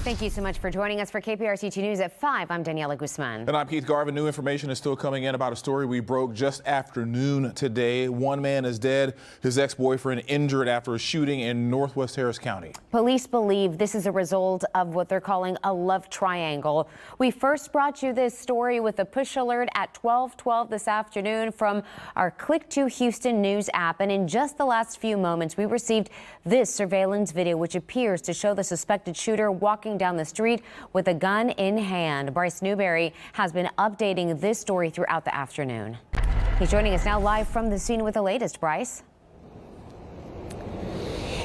Thank you so much for joining us for KPRC 2 News at 5. I'm Daniela Guzman. And I'm Keith Garvin. New information is still coming in about a story we broke just after noon today. One man is dead, his ex-boyfriend injured after a shooting in Northwest Harris County. Police believe this is a result of what they're calling a love triangle. We first brought you this story with a push alert at 12:12 this afternoon from our Click to Houston News app. And in just the last few moments, we received this surveillance video, which appears to show the suspected shooter walking down the street with a gun in hand. Bryce Newberry has been updating this story throughout the afternoon. He's joining us now live from the scene with the latest. Bryce.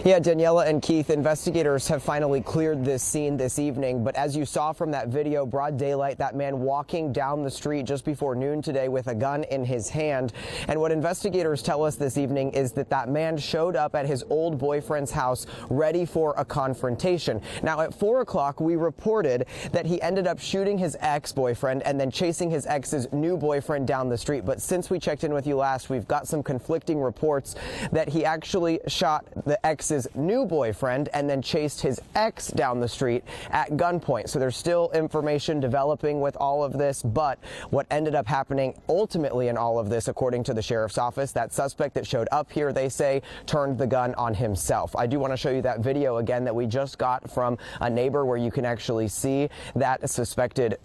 Yeah, Daniela and Keith, investigators have finally cleared this scene this evening. But as you saw from that video, broad daylight, that man walking down the street just before noon today with a gun in his hand. And what investigators tell us this evening is that that man showed up at his old boyfriend's house ready for a confrontation. Now, at 4 o'clock, we reported that he ended up shooting his ex-boyfriend and then chasing his ex's new boyfriend down the street. But since we checked in with you last, we've got some conflicting reports that he actually shot the ex's new boyfriend and then chased his ex down the street at gunpoint. So there's still information developing with all of this, but what ended up happening ultimately in all of this, according to the sheriff's office, that suspect that showed up here, they say, turned the gun on himself. I do want to show you that video again that we just got from a neighbor where you can actually see that suspected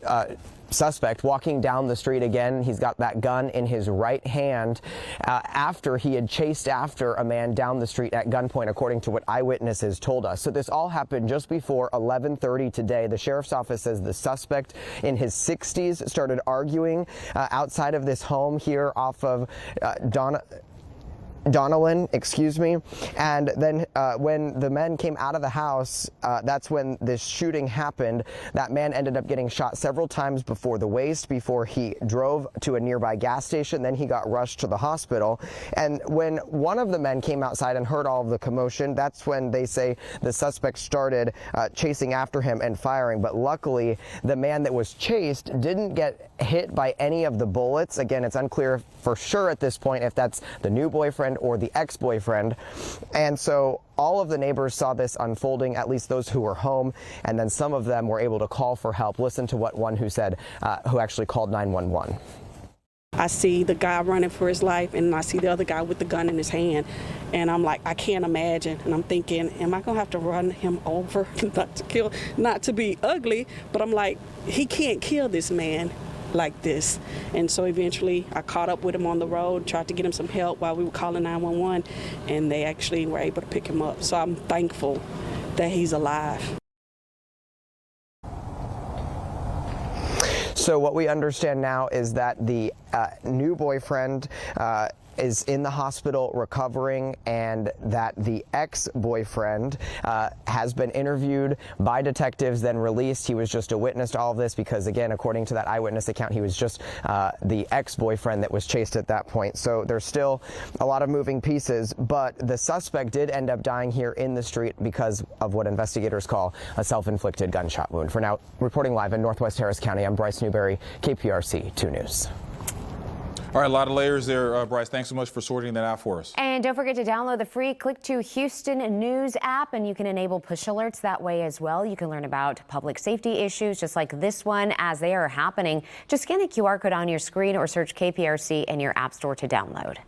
suspect walking down the street again. He's got that gun in his right hand after he had chased after a man down the street at gunpoint, according to what eyewitnesses told us. So this all happened just before 11:30 today. The sheriff's office says the suspect in his 60s started arguing outside of this home here off of Donnellan, and then when the men came out of the house, that's when this shooting happened. That man ended up getting shot several times before the waist before he drove to a nearby gas station. Then he got rushed to the hospital. And when one of the men came outside and heard all of the commotion, that's when they say the suspect started chasing after him and firing. But luckily, the man that was chased didn't get hit by any of the bullets. Again, it's unclear for sure at this point if that's the new boyfriend or the ex-boyfriend. And so all of the neighbors saw this unfolding, at least those who were home, and then some of them were able to call for help. Listen to what one who said, who actually called 911. I see the guy running for his life, and I see the other guy with the gun in his hand, and I'm like, I can't imagine. And I'm thinking, am I gonna have to run him over? Not to kill, not to be ugly, but I'm like, he can't kill this man like this. And so eventually I caught up with him on the road, tried to get him some help while we were calling 911, and they actually were able to pick him up. So I'm thankful that he's alive. So what we understand now is that the new boyfriend is in the hospital recovering, and that the ex-boyfriend has been interviewed by detectives, then released. He was just a witness to all of this because, again, according to that eyewitness account, he was just the ex-boyfriend that was chased at that point. So there's still a lot of moving pieces, but the suspect did end up dying here in the street because of what investigators call a self-inflicted gunshot wound. For now, reporting live in Northwest Harris County, I'm Bryce Newberry, KPRC 2 News. All right, a lot of layers there, Bryce. Thanks so much for sorting that out for us. And don't forget to download the free Click to Houston News app, and you can enable push alerts that way as well. You can learn about public safety issues just like this one as they are happening. Just scan the QR code on your screen or search KPRC in your app store to download.